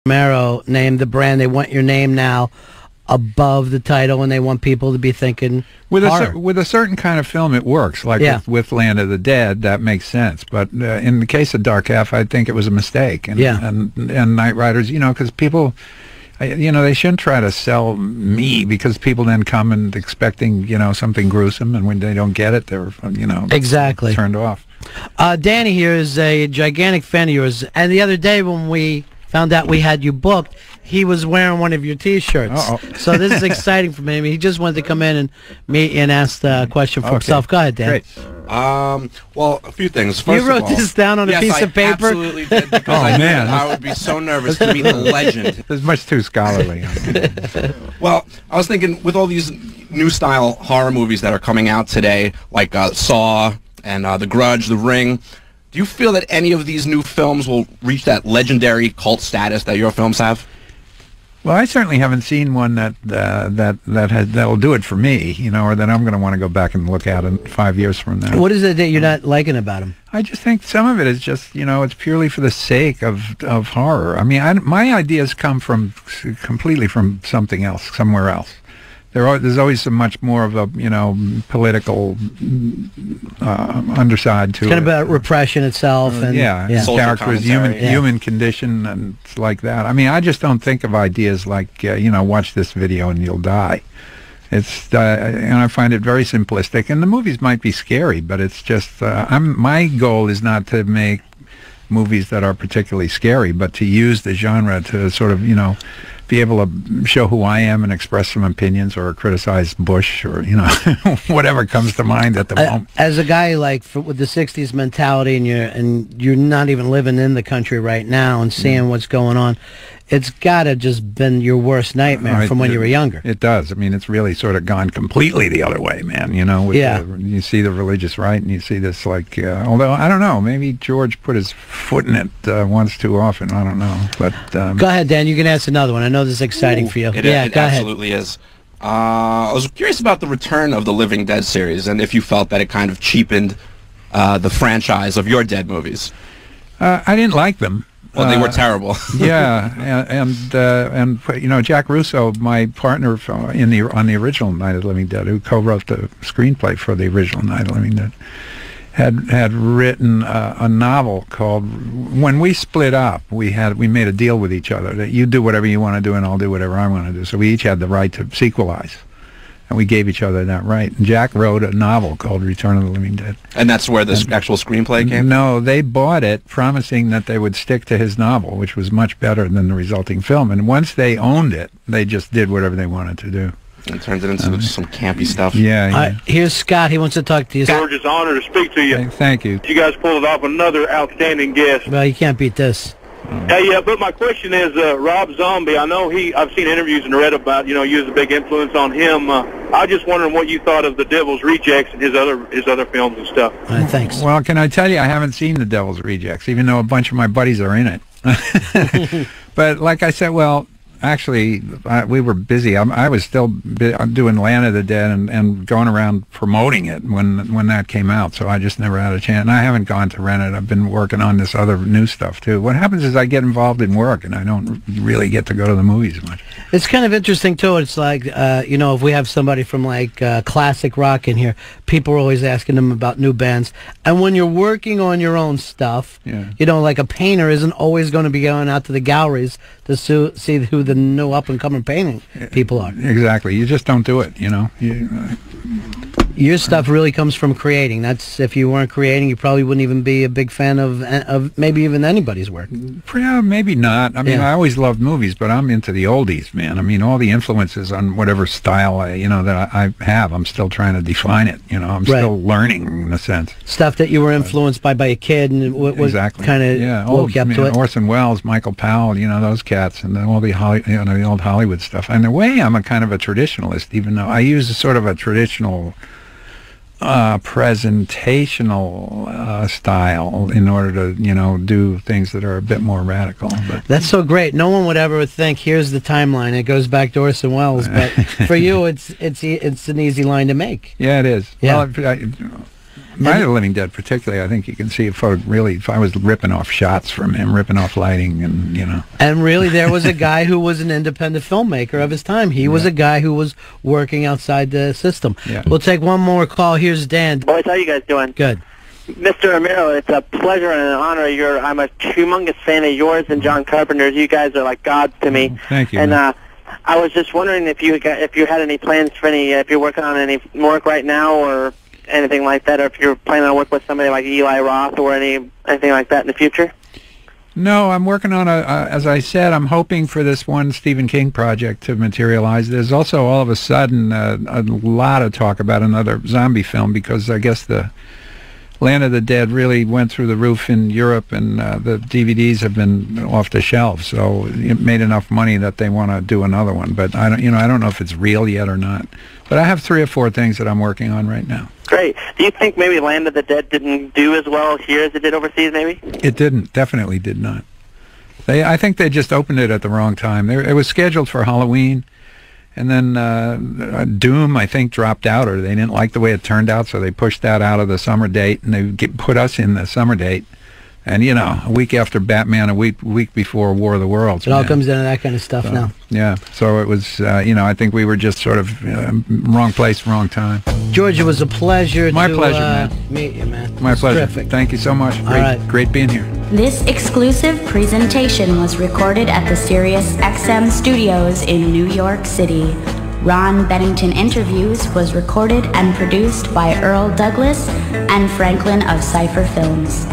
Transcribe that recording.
Romero named the brand. They want your name now above the title, and they want people to be thinking with a certain kind of film. It works, like with Land of the Dead. That makes sense. But in the case of Dark Half, I think it was a mistake. And Night Riders, you know, because people, you know, they shouldn't try to sell me, because people then come and expecting, you know, something gruesome, and when they don't get it, they're, you know, exactly turned off. Danny here is a gigantic fan of yours, and the other day when we found out we had you booked, he was wearing one of your T-shirts. So this is exciting for me. I mean, he just wanted to come in and meet and ask a question for himself. Go ahead, Dan. Great. Well, a few things. First you wrote this down on a piece of paper? Yes, I absolutely did, because I would be so nervous to meet the legend. It's much too scholarly. Well, I was thinking, with all these new style horror movies that are coming out today, like Saw and The Grudge, The Ring, do you feel that any of these new films will reach that legendary cult status that your films have? Well, I certainly haven't seen one that'll do it for me, you know, or that I'm going to want to go back and look at in 5 years from now. What is it that you're not liking about them? I just think some of it is just, you know, it's purely for the sake of horror. I mean, my ideas come completely from something else, somewhere else. There's always so much more of a, you know, political underside to it. It's kind of about repression itself. And characters, human condition, and it's like that. I mean, I just don't think of ideas like, you know, watch this video and you'll die. It's, and I find it very simplistic. And the movies might be scary, but it's just, my goal is not to make movies that are particularly scary, but to use the genre to sort of, you know, be able to show who I am and express some opinions, or criticize Bush, or, you know, whatever comes to mind at the moment. As a guy like with the '60s mentality, and you're not even living in the country right now and seeing what's going on, it's gotta just been your worst nightmare from when you were younger. It does. I mean, it's really sort of gone completely the other way, man. You know, with you see the religious right, and you see this, like, although I don't know, maybe George put his foot in it once too often. I don't know, but go ahead, Dan. You can ask another one. I know this is exciting for you. It absolutely is. I was curious about the return of the Living Dead series, and if you felt that it kind of cheapened the franchise of your Dead movies. I didn't like them. Well, they were terrible. and you know, Jack Russo, my partner on the original Night of the Living Dead, who co-wrote the screenplay for the original Night of the Living Dead, had written a novel called. When we split up, we made a deal with each other that you do whatever you want to do and I'll do whatever I want to do. So we each had the right to sequelize. And we gave each other that right. And Jack wrote a novel called Return of the Living Dead. And that's where the actual screenplay came? No, they bought it, promising that they would stick to his novel, which was much better than the resulting film. And once they owned it, they just did whatever they wanted to do. And turned it into some campy stuff. Yeah. Here's Scott. He wants to talk to you. George, it's an honor to speak to you. Thank you. You guys pulled off another outstanding guest. Well, you can't beat this. Hey, but my question is, Rob Zombie, I know I've seen interviews and read about, you know, you was a big influence on him. I just wondering what you thought of The Devil's Rejects and his other films and stuff. Thanks. Well, can I tell you, I haven't seen The Devil's Rejects, even though a bunch of my buddies are in it. But like I said, well, actually, we were busy. I was still doing Land of the Dead and going around promoting it when that came out, so I just never had a chance. And I haven't gone to rent it. I've been working on this other new stuff, too. What happens is I get involved in work, and I don't really get to go to the movies much. It's kind of interesting, too. It's like, you know, if we have somebody from, like, classic rock in here, people are always asking them about new bands. And when you're working on your own stuff, you know, like a painter isn't always going to be going out to the galleries to see who the new up-and-coming painting people are. Exactly. You just don't do it, you know. Your stuff really comes from creating. That's, if you weren't creating, you probably wouldn't even be a big fan of maybe even anybody's work. Yeah, maybe not. I mean, I always loved movies, but I'm into the oldies, man. I mean, all the influences on whatever style that I have, I'm still trying to define it. You know, I'm still learning in a sense. Stuff that you were influenced by a kid, and what kind of woke you up to it. Orson Welles, Michael Powell, you know, those cats, and then all the the old Hollywood stuff. In a way, I'm a kind of a traditionalist, even though I use a sort of a traditional presentational style in order to, you know, do things that are a bit more radical. But that's so great. No one would ever think, here's the timeline. It goes back to Orson Welles, but for you, it's an easy line to make. Yeah, it is. Yeah. Well, Night of the Living Dead, particularly, I think you can see if I was ripping off shots from him, ripping off lighting, and And really, there was a guy who was an independent filmmaker of his time. He was a guy who was working outside the system. Yeah. We'll take one more call. Here's Dan. Boys, how you guys doing? Good. Mr. Romero, it's a pleasure and an honor. I'm a humongous fan of yours and John Carpenter's. You guys are like gods to me. Thank you. And I was just wondering if you had any plans for if you're working on any work right now or anything like that, or if you're planning on working with somebody like Eli Roth or anything like that in the future. No, I'm working on as I said, I'm hoping for this one Stephen King project to materialize. There's also all of a sudden a lot of talk about another zombie film, because I guess the Land of the Dead really went through the roof in Europe, and the DVDs have been off the shelf, so it made enough money that they want to do another one. But I don't know if it's real yet or not. But I have 3 or 4 things that I'm working on right now. Great. Do you think maybe Land of the Dead didn't do as well here as it did overseas, maybe? It didn't. Definitely did not. I think they just opened it at the wrong time. It was scheduled for Halloween, and then Doom, I think, dropped out, or they didn't like the way it turned out, so they pushed that out of the summer date, and they put us in the summer date. And, a week after Batman, a week before War of the Worlds. It all comes into that kind of stuff now. Yeah, so it was, I think we were just sort of wrong place, wrong time. George, it was a pleasure My pleasure, man. Meet you, man. My pleasure. Terrific. Thank you so much. Great being here. This exclusive presentation was recorded at the Sirius XM Studios in New York City. Ron Bennington Interviews was recorded and produced by Earl Douglas and Franklin of Cypher Films.